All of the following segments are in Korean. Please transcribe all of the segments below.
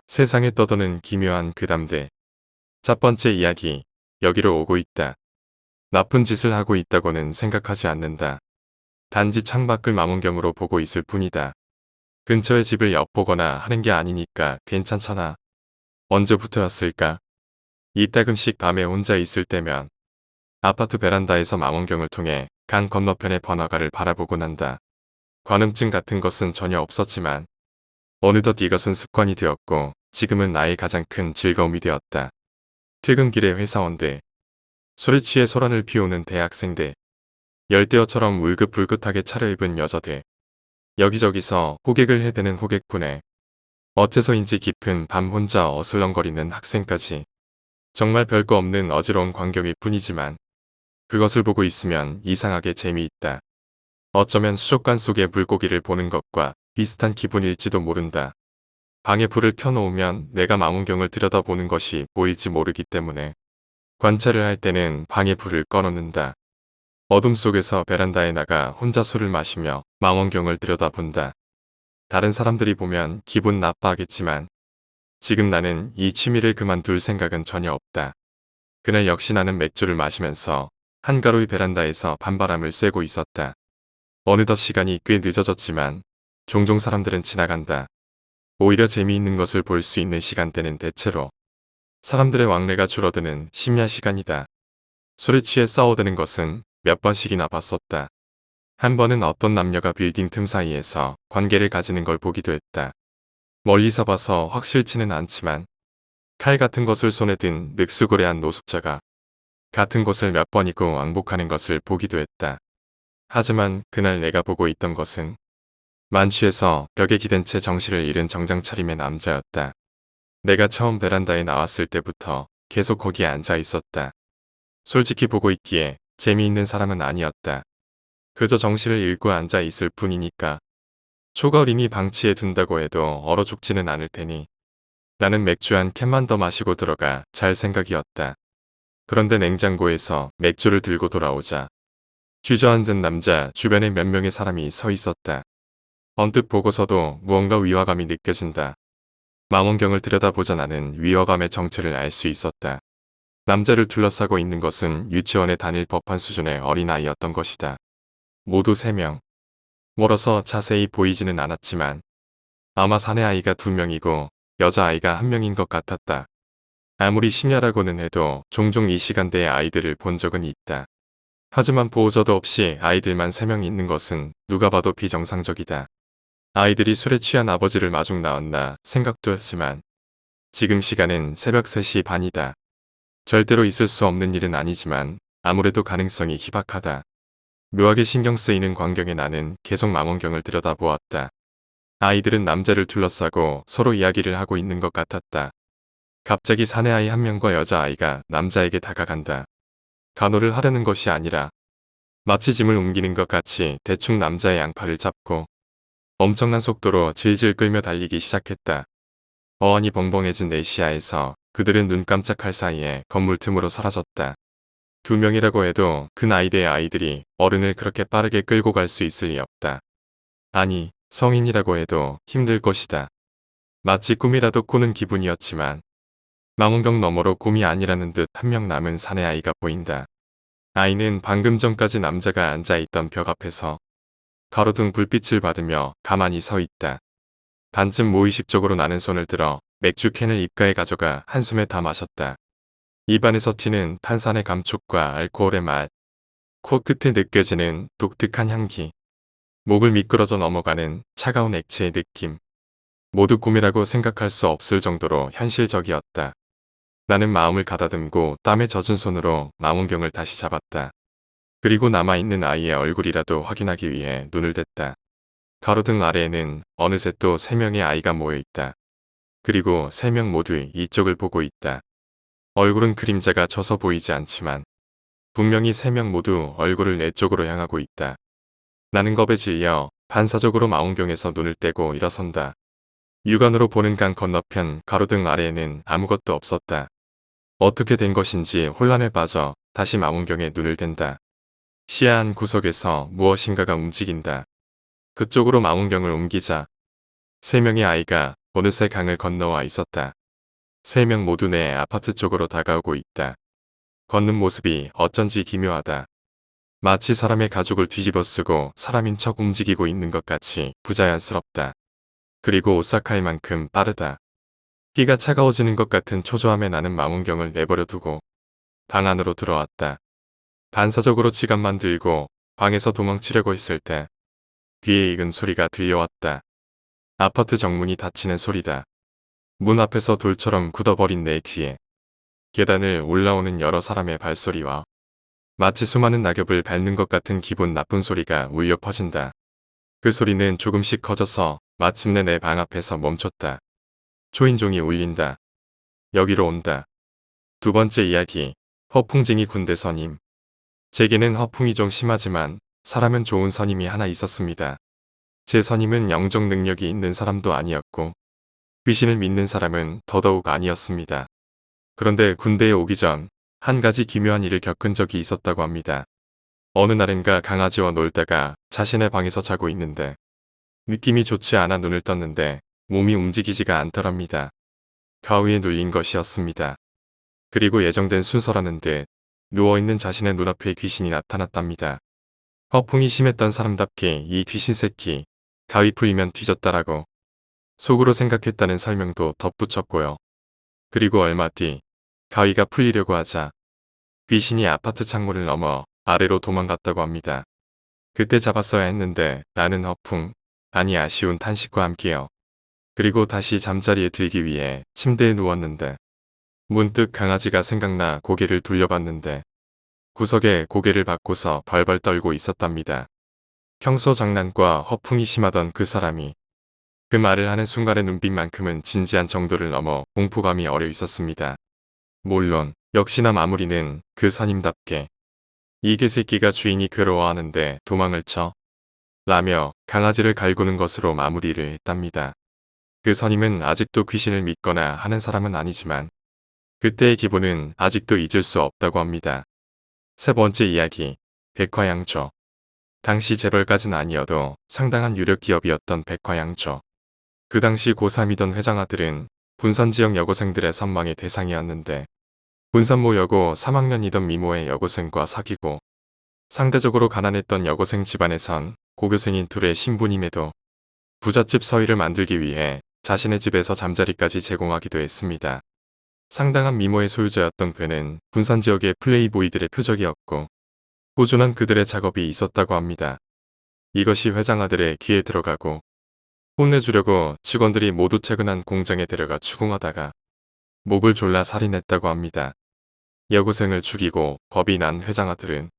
세상에 떠도는 기묘한 그 담대. 첫 번째 이야기. 여기로 오고 있다. 나쁜 짓을 하고 있다고는 생각하지 않는다. 단지 창밖을 망원경으로 보고 있을 뿐이다. 근처에 집을 엿보거나 하는 게 아니니까 괜찮잖아. 언제부터였을까? 이따금씩 밤에 혼자 있을 때면 아파트 베란다에서 망원경을 통해 강 건너편의 번화가를 바라보곤 한다. 관음증 같은 것은 전혀 없었지만 어느덧 이것은 습관이 되었고 지금은 나의 가장 큰 즐거움이 되었다. 퇴근길의 회사원들, 술에 취해 소란을 피우는 대학생들, 열대어처럼 울긋불긋하게 차려입은 여자들, 여기저기서 호객을 해대는 호객분에 어째서인지 깊은 밤 혼자 어슬렁거리는 학생까지 정말 별거 없는 어지러운 광경일 뿐이지만 그것을 보고 있으면 이상하게 재미있다. 어쩌면 수족관 속의 물고기를 보는 것과 비슷한 기분일지도 모른다. 방에 불을 켜놓으면 내가 망원경을 들여다보는 것이 보일지 모르기 때문에 관찰을 할 때는 방에 불을 꺼놓는다. 어둠 속에서 베란다에 나가 혼자 술을 마시며 망원경을 들여다본다. 다른 사람들이 보면 기분 나빠하겠지만 지금 나는 이 취미를 그만둘 생각은 전혀 없다. 그날 역시 나는 맥주를 마시면서 한가로이 베란다에서 밤바람을 쐬고 있었다. 어느덧 시간이 꽤 늦어졌지만 종종 사람들은 지나간다. 오히려 재미있는 것을 볼 수 있는 시간대는 대체로 사람들의 왕래가 줄어드는 심야 시간이다. 술에 취해 싸워대는 것은 몇 번씩이나 봤었다. 한 번은 어떤 남녀가 빌딩 틈 사이에서 관계를 가지는 걸 보기도 했다. 멀리서 봐서 확실치는 않지만 칼 같은 것을 손에 든 늑수고래한 노숙자가 같은 곳을 몇 번이고 왕복하는 것을 보기도 했다. 하지만 그날 내가 보고 있던 것은 만취해서 벽에 기댄 채 정신을 잃은 정장 차림의 남자였다. 내가 처음 베란다에 나왔을 때부터 계속 거기에 앉아 있었다. 솔직히 보고 있기에 재미있는 사람은 아니었다. 그저 정신을 잃고 앉아 있을 뿐이니까. 초가을이니 방치해 둔다고 해도 얼어 죽지는 않을 테니 나는 맥주 한 캔만 더 마시고 들어가 잘 생각이었다. 그런데 냉장고에서 맥주를 들고 돌아오자 주저앉은 남자 주변에 몇 명의 사람이 서 있었다. 언뜻 보고서도 무언가 위화감이 느껴진다. 망원경을 들여다보자 나는 위화감의 정체를 알 수 있었다. 남자를 둘러싸고 있는 것은 유치원에 다닐 법한 수준의 어린아이였던 것이다. 모두 3명. 멀어서 자세히 보이지는 않았지만 아마 사내아이가 2명이고 여자아이가 1명인 것 같았다. 아무리 심야라고는 해도 종종 이 시간대에 아이들을 본 적은 있다. 하지만 보호자도 없이 아이들만 3명 있는 것은 누가 봐도 비정상적이다. 아이들이 술에 취한 아버지를 마중 나왔나 생각도 했지만 지금 시간은 새벽 3시 반이다. 절대로 있을 수 없는 일은 아니지만 아무래도 가능성이 희박하다. 묘하게 신경 쓰이는 광경에 나는 계속 망원경을 들여다보았다. 아이들은 남자를 둘러싸고 서로 이야기를 하고 있는 것 같았다. 갑자기 사내아이 1명과 여자아이가 남자에게 다가간다. 간호를 하려는 것이 아니라 마치 짐을 옮기는 것 같이 대충 남자의 양팔을 잡고 엄청난 속도로 질질 끌며 달리기 시작했다. 어안이 벙벙해진 내 시야에서 그들은 눈 깜짝할 사이에 건물 틈으로 사라졌다. 2명이라고 해도 그 나이대의 아이들이 어른을 그렇게 빠르게 끌고 갈 수 있을 리 없다. 아니, 성인이라고 해도 힘들 것이다. 마치 꿈이라도 꾸는 기분이었지만 망원경 너머로 꿈이 아니라는 듯 1명 남은 사내아이가 보인다. 아이는 방금 전까지 남자가 앉아있던 벽 앞에서 가로등 불빛을 받으며 가만히 서 있다. 반쯤 무의식적으로 나는 손을 들어 맥주 캔을 입가에 가져가 한숨에 다 마셨다. 입안에서 튀는 탄산의 감촉과 알코올의 맛, 코끝에 느껴지는 독특한 향기, 목을 미끄러져 넘어가는 차가운 액체의 느낌. 모두 꿈이라고 생각할 수 없을 정도로 현실적이었다. 나는 마음을 가다듬고 땀에 젖은 손으로 망원경을 다시 잡았다. 그리고 남아있는 아이의 얼굴이라도 확인하기 위해 눈을 댔다. 가로등 아래에는 어느새 또 3명의 아이가 모여있다. 그리고 3명 모두 이쪽을 보고 있다. 얼굴은 그림자가 져서 보이지 않지만 분명히 3명 모두 얼굴을 내 쪽으로 향하고 있다. 나는 겁에 질려 반사적으로 망원경에서 눈을 떼고 일어선다. 육안으로 보는 강 건너편 가로등 아래에는 아무것도 없었다. 어떻게 된 것인지 혼란에 빠져 다시 망원경에 눈을 댄다. 시야 한 구석에서 무엇인가가 움직인다. 그쪽으로 망원경을 옮기자 3명의 아이가 어느새 강을 건너와 있었다. 3명 모두 내 아파트 쪽으로 다가오고 있다. 걷는 모습이 어쩐지 기묘하다. 마치 사람의 가죽을 뒤집어 쓰고 사람인 척 움직이고 있는 것 같이 부자연스럽다. 그리고 오싹할 만큼 빠르다. 끼가 차가워지는 것 같은 초조함에 나는 망원경을 내버려 두고 방 안으로 들어왔다. 반사적으로 지갑만 들고 방에서 도망치려고 했을 때 귀에 익은 소리가 들려왔다. 아파트 정문이 닫히는 소리다. 문 앞에서 돌처럼 굳어버린 내 귀에 계단을 올라오는 여러 사람의 발소리와 마치 수많은 낙엽을 밟는 것 같은 기분 나쁜 소리가 울려 퍼진다. 그 소리는 조금씩 커져서 마침내 내 방 앞에서 멈췄다. 초인종이 울린다. 여기로 온다. 두 번째 이야기. 허풍쟁이 군대 선임. 제게는 허풍이 좀 심하지만 사람은 좋은 선임이 하나 있었습니다. 제 선임은 영적 능력이 있는 사람도 아니었고 귀신을 믿는 사람은 더더욱 아니었습니다. 그런데 군대에 오기 전 한 가지 기묘한 일을 겪은 적이 있었다고 합니다. 어느 날인가 강아지와 놀다가 자신의 방에서 자고 있는데 느낌이 좋지 않아 눈을 떴는데 몸이 움직이지가 않더랍니다. 가위에 눌린 것이었습니다. 그리고 예정된 순서라는 듯 누워있는 자신의 눈앞에 귀신이 나타났답니다. 허풍이 심했던 사람답게 이 귀신 새끼 가위 풀리면 뒤졌다라고 속으로 생각했다는 설명도 덧붙였고요. 그리고 얼마 뒤 가위가 풀리려고 하자 귀신이 아파트 창문을 넘어 아래로 도망갔다고 합니다. 그때 잡았어야 했는데 라는 허풍, 아니 아쉬운 탄식과 함께요. 그리고 다시 잠자리에 들기 위해 침대에 누웠는데 문득 강아지가 생각나 고개를 돌려봤는데 구석에 고개를 받고서 벌벌 떨고 있었답니다. 평소 장난과 허풍이 심하던 그 사람이 그 말을 하는 순간의 눈빛만큼은 진지한 정도를 넘어 공포감이 어려 있었습니다. 물론 역시나 마무리는 그 선임답게 이 개새끼가 주인이 괴로워하는데 도망을 쳐? 라며 강아지를 갈구는 것으로 마무리를 했답니다. 그 선임은 아직도 귀신을 믿거나 하는 사람은 아니지만 그때의 기분은 아직도 잊을 수 없다고 합니다. 세 번째 이야기, 백화양조. 당시 재벌까진 아니어도 상당한 유력 기업이었던 백화양조. 그 당시 고3이던 회장아들은 분산지역 여고생들의 선망의 대상이었는데 분산모 여고 3학년이던 미모의 여고생과 사귀고 상대적으로 가난했던 여고생 집안에선 고교생인 둘의 신부님에도 부잣집 서위를 만들기 위해 자신의 집에서 잠자리까지 제공하기도 했습니다. 상당한 미모의 소유자였던 그는 분산지역의 플레이보이들의 표적이었고 꾸준한 그들의 작업이 있었다고 합니다. 이것이 회장아들의 귀에 들어가고 혼내주려고 직원들이 모두 퇴근한 공장에 데려가 추궁하다가 목을 졸라 살인했다고 합니다. 여고생을 죽이고 겁이 난 회장아들은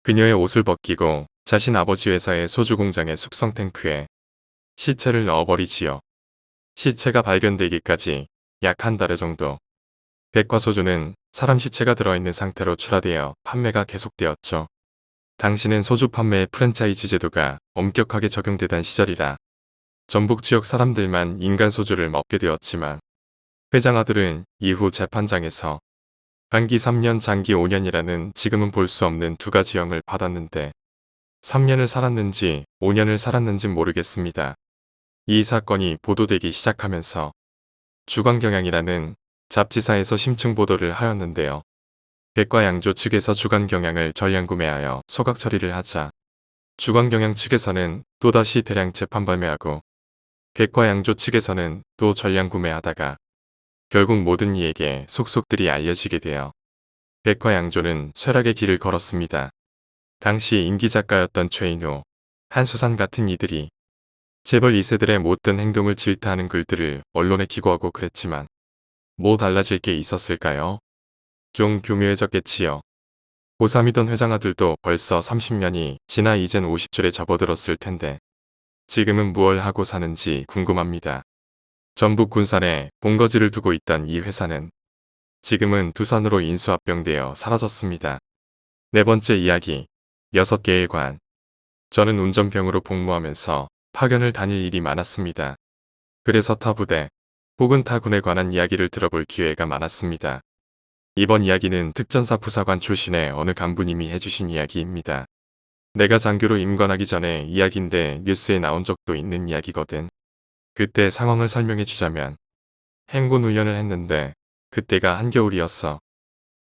그녀의 옷을 벗기고 자신 아버지 회사의 소주 공장의 숙성 탱크에 시체를 넣어버리지요. 시체가 발견되기까지 약 한 달 정도 백화소주는 사람 시체가 들어있는 상태로 출하되어 판매가 계속되었죠. 당시는 소주 판매의 프랜차이즈 제도가 엄격하게 적용되던 시절이라 전북 지역 사람들만 인간 소주를 먹게 되었지만 회장아들은 이후 재판장에서 단기 3년 장기 5년이라는 지금은 볼 수 없는 두 가지형을 받았는데 3년을 살았는지 5년을 살았는진 모르겠습니다. 이 사건이 보도되기 시작하면서 주간경향이라는 잡지사에서 심층 보도를 하였는데요. 백과양조 측에서 주간경향을 전량구매하여 소각 처리를 하자 주간경향 측에서는 또다시 대량 재판 발매하고 백과양조 측에서는 또 전량구매하다가 결국 모든 이에게 속속들이 알려지게 되어 백화양조는 쇠락의 길을 걸었습니다. 당시 인기작가였던 최인호, 한수산 같은 이들이 재벌 2세들의 못된 행동을 질타하는 글들을 언론에 기고하고 그랬지만 뭐 달라질 게 있었을까요? 좀 교묘해졌겠지요. 고3이던 회장아들도 벌써 30년이 지나 이젠 50줄에 접어들었을 텐데 지금은 무얼 하고 사는지 궁금합니다. 전북 군산에 본거지를 두고 있던 이 회사는 지금은 두산으로 인수합병되어 사라졌습니다. 네 번째 이야기, 6개의 관. 저는 운전병으로 복무하면서 파견을 다닐 일이 많았습니다. 그래서 타 부대 혹은 타 군에 관한 이야기를 들어볼 기회가 많았습니다. 이번 이야기는 특전사 부사관 출신의 어느 간부님이 해주신 이야기입니다. 내가 장교로 임관하기 전에 이야기인데 뉴스에 나온 적도 있는 이야기거든. 그때 상황을 설명해 주자면 행군 훈련을 했는데 그때가 한겨울이었어.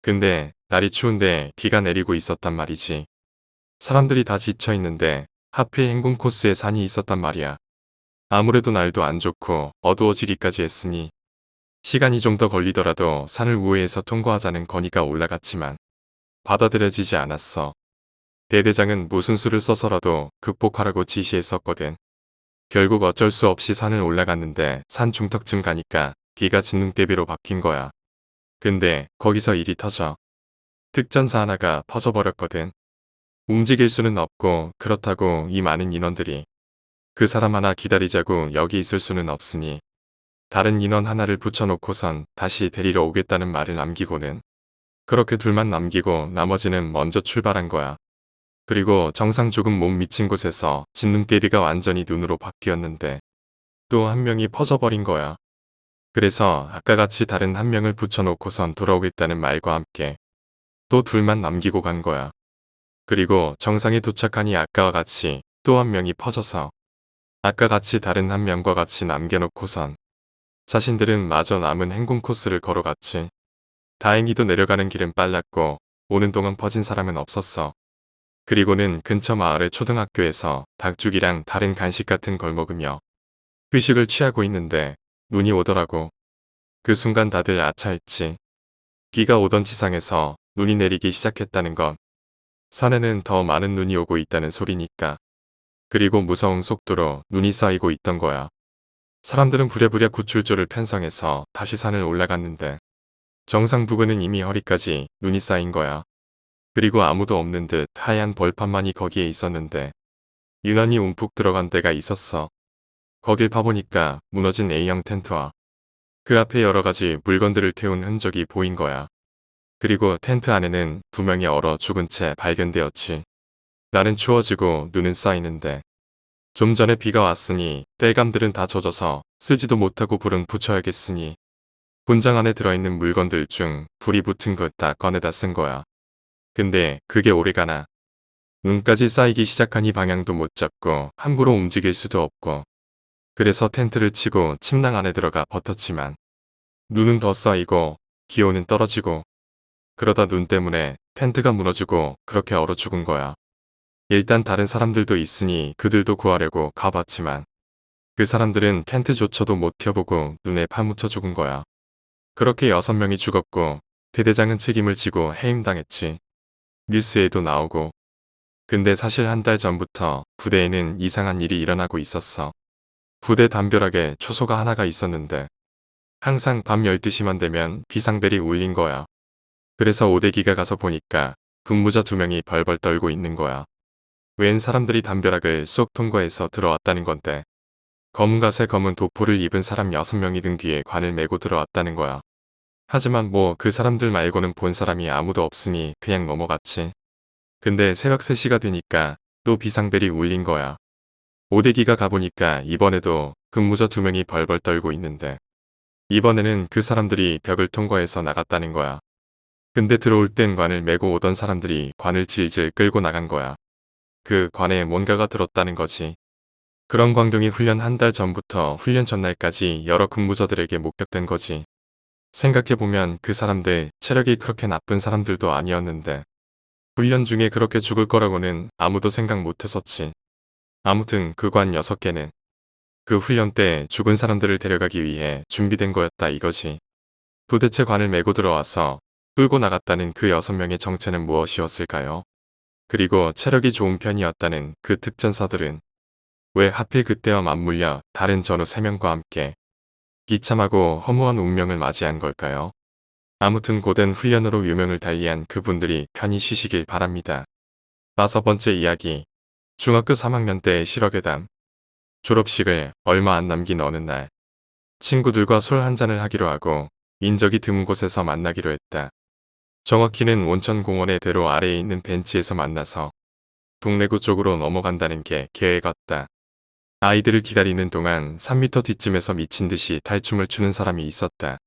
근데 날이 추운데 비가 내리고 있었단 말이지. 사람들이 다 지쳐 있는데 하필 행군 코스에 산이 있었단 말이야. 아무래도 날도 안 좋고 어두워지기까지 했으니 시간이 좀 더 걸리더라도 산을 우회해서 통과하자는 건의가 올라갔지만 받아들여지지 않았어. 대대장은 무슨 수를 써서라도 극복하라고 지시했었거든. 결국 어쩔 수 없이 산을 올라갔는데 산 중턱쯤 가니까 비가 진눈깨비로 바뀐 거야. 근데 거기서 일이 터져. 특전사 하나가 퍼져버렸거든. 움직일 수는 없고 그렇다고 이 많은 인원들이 그 사람 하나 기다리자고 여기 있을 수는 없으니 다른 인원 하나를 붙여놓고선 다시 데리러 오겠다는 말을 남기고는 그렇게 둘만 남기고 나머지는 먼저 출발한 거야. 그리고 정상 조금 못 미친 곳에서 진눈깨비가 완전히 눈으로 바뀌었는데 또 한 명이 퍼져버린 거야. 그래서 아까같이 다른 한 명을 붙여놓고선 돌아오겠다는 말과 함께 또 둘만 남기고 간 거야. 그리고 정상에 도착하니 아까와 같이 또 한 명이 퍼져서 아까 같이 다른 한 명과 같이 남겨놓고선 자신들은 마저 남은 행군 코스를 걸어갔지. 다행히도 내려가는 길은 빨랐고 오는 동안 퍼진 사람은 없었어. 그리고는 근처 마을의 초등학교에서 닭죽이랑 다른 간식 같은 걸 먹으며 휴식을 취하고 있는데 눈이 오더라고. 그 순간 다들 아차했지. 비가 오던 지상에서 눈이 내리기 시작했다는 건 산에는 더 많은 눈이 오고 있다는 소리니까. 그리고 무서운 속도로 눈이 쌓이고 있던 거야. 사람들은 부랴부랴 구출조를 편성해서 다시 산을 올라갔는데 정상 부근은 이미 허리까지 눈이 쌓인 거야. 그리고 아무도 없는 듯 하얀 벌판만이 거기에 있었는데 유난히 움푹 들어간 데가 있었어. 거길 파보니까 무너진 A형 텐트와 그 앞에 여러 가지 물건들을 태운 흔적이 보인 거야. 그리고 텐트 안에는 두 명이 얼어 죽은 채 발견되었지. 날은 추워지고 눈은 쌓이는데 좀 전에 비가 왔으니 땔감들은 다 젖어서 쓰지도 못하고 불은 붙여야겠으니 분장 안에 들어있는 물건들 중 불이 붙은 것 다 꺼내다 쓴 거야. 근데 그게 오래가나. 눈까지 쌓이기 시작하니 방향도 못 잡고 함부로 움직일 수도 없고 그래서 텐트를 치고 침낭 안에 들어가 버텼지만 눈은 더 쌓이고 기온은 떨어지고 그러다 눈 때문에 텐트가 무너지고 그렇게 얼어 죽은 거야. 일단 다른 사람들도 있으니 그들도 구하려고 가봤지만 그 사람들은 텐트조차도 못 펴보고 눈에 파묻혀 죽은 거야. 그렇게 6명이 죽었고 대대장은 책임을 지고 해임당했지. 뉴스에도 나오고. 근데 사실 한 달 전부터 부대에는 이상한 일이 일어나고 있었어. 부대 담벼락에 초소가 하나가 있었는데 항상 밤 12시만 되면 비상벨이 울린 거야. 그래서 오대기가 가서 보니까 근무자 2명이 벌벌 떨고 있는 거야. 웬 사람들이 담벼락을 쏙 통과해서 들어왔다는 건데 검은갓에 검은 도포를 입은 사람 6명이 등 뒤에 관을 메고 들어왔다는 거야. 하지만 뭐 그 사람들 말고는 본 사람이 아무도 없으니 그냥 넘어갔지. 근데 새벽 3시가 되니까 또 비상벨이 울린 거야. 오대기가 가보니까 이번에도 근무자 2명이 벌벌 떨고 있는데 이번에는 그 사람들이 벽을 통과해서 나갔다는 거야. 근데 들어올 땐 관을 메고 오던 사람들이 관을 질질 끌고 나간 거야. 그 관에 뭔가가 들었다는 거지. 그런 광경이 훈련 한 달 전부터 훈련 전날까지 여러 근무자들에게 목격된 거지. 생각해보면 그 사람들 체력이 그렇게 나쁜 사람들도 아니었는데 훈련 중에 그렇게 죽을 거라고는 아무도 생각 못했었지. 아무튼 그 관 6개는 그 훈련 때 죽은 사람들을 데려가기 위해 준비된 거였다 이거지. 도대체 관을 메고 들어와서 끌고 나갔다는 그 6명의 정체는 무엇이었을까요? 그리고 체력이 좋은 편이었다는 그 특전사들은 왜 하필 그때와 맞물려 다른 전우 3명과 함께 비참하고 허무한 운명을 맞이한 걸까요? 아무튼 고된 훈련으로 유명을 달리한 그분들이 편히 쉬시길 바랍니다. 5번째 이야기. 중학교 3학년 때의 실업괴담. 졸업식을 얼마 안 남긴 어느 날 친구들과 술 한잔을 하기로 하고 인적이 드문 곳에서 만나기로 했다. 정확히는 온천공원의 대로 아래에 있는 벤치에서 만나서 동래구 쪽으로 넘어간다는 게 계획이었다. 아이들을 기다리는 동안 3m 뒤쯤에서 미친 듯이 탈춤을 추는 사람이 있었다.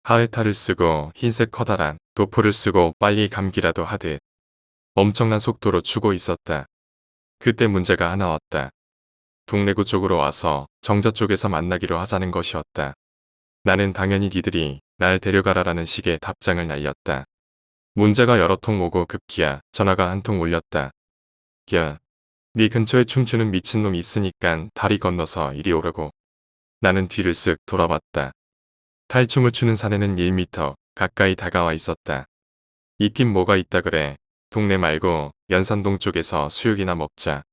하회탈을 쓰고 흰색 커다란 도포를 쓰고 빨리 감기라도 하듯 엄청난 속도로 추고 있었다. 그때 문제가 하나 왔다. 동래구 쪽으로 와서 정자 쪽에서 만나기로 하자는 것이었다. 나는 당연히 니들이 날 데려가라라는 식의 답장을 날렸다. 문자가 여러 통 오고 급기야 전화가 한 통 울렸다. 야, 네 근처에 춤추는 미친놈 있으니깐 다리 건너서 이리 오라고. 나는 뒤를 쓱 돌아봤다. 탈춤을 추는 사내는 1미터 가까이 다가와 있었다. 있긴 뭐가 있다 그래. 동네 말고 연산동 쪽에서 수육이나 먹자.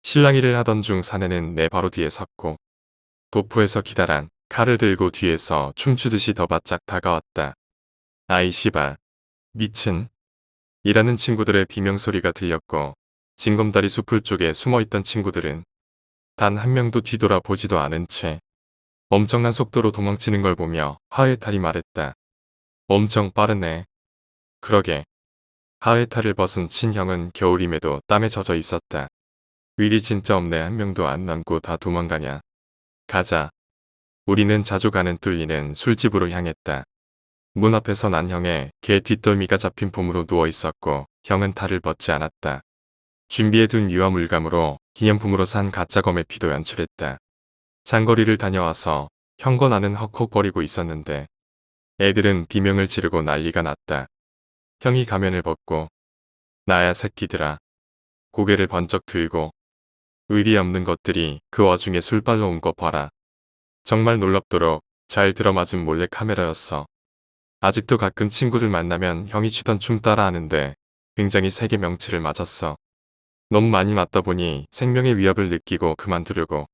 실랑이를 하던 중 사내는 내 바로 뒤에 섰고 도포에서 기다란 칼을 들고 뒤에서 춤추듯이 더 바짝 다가왔다. 아이 씨발. 미친. 이라는 친구들의 비명소리가 들렸고 징검다리 숲풀 쪽에 숨어있던 친구들은 단 한 명도 뒤돌아보지도 않은 채 엄청난 속도로 도망치는 걸 보며 하회탈이 말했다. 엄청 빠르네. 그러게. 하회탈을 벗은 친형은 겨울임에도 땀에 젖어 있었다. 의리 진짜 없네. 한 명도 안 남고 다 도망가냐. 가자. 우리는 자주 가는 뚫리는 술집으로 향했다. 문 앞에서 난 형의 개 뒷덜미가 잡힌 폼으로 누워 있었고 형은 탈을 벗지 않았다. 준비해둔 유화 물감으로 기념품으로 산 가짜검의 피도 연출했다. 장거리를 다녀와서 형과 나는 헉헉거리고 있었는데 애들은 비명을 지르고 난리가 났다. 형이 가면을 벗고 나야 새끼들아. 고개를 번쩍 들고 의리 없는 것들이 그 와중에 술 빨러 온 거 봐라. 정말 놀랍도록 잘 들어맞은 몰래 카메라였어. 아직도 가끔 친구들 만나면 형이 추던 춤 따라하는데 굉장히 세게 명치를 맞았어. 너무 많이 맞다 보니 생명의 위협을 느끼고 그만두려고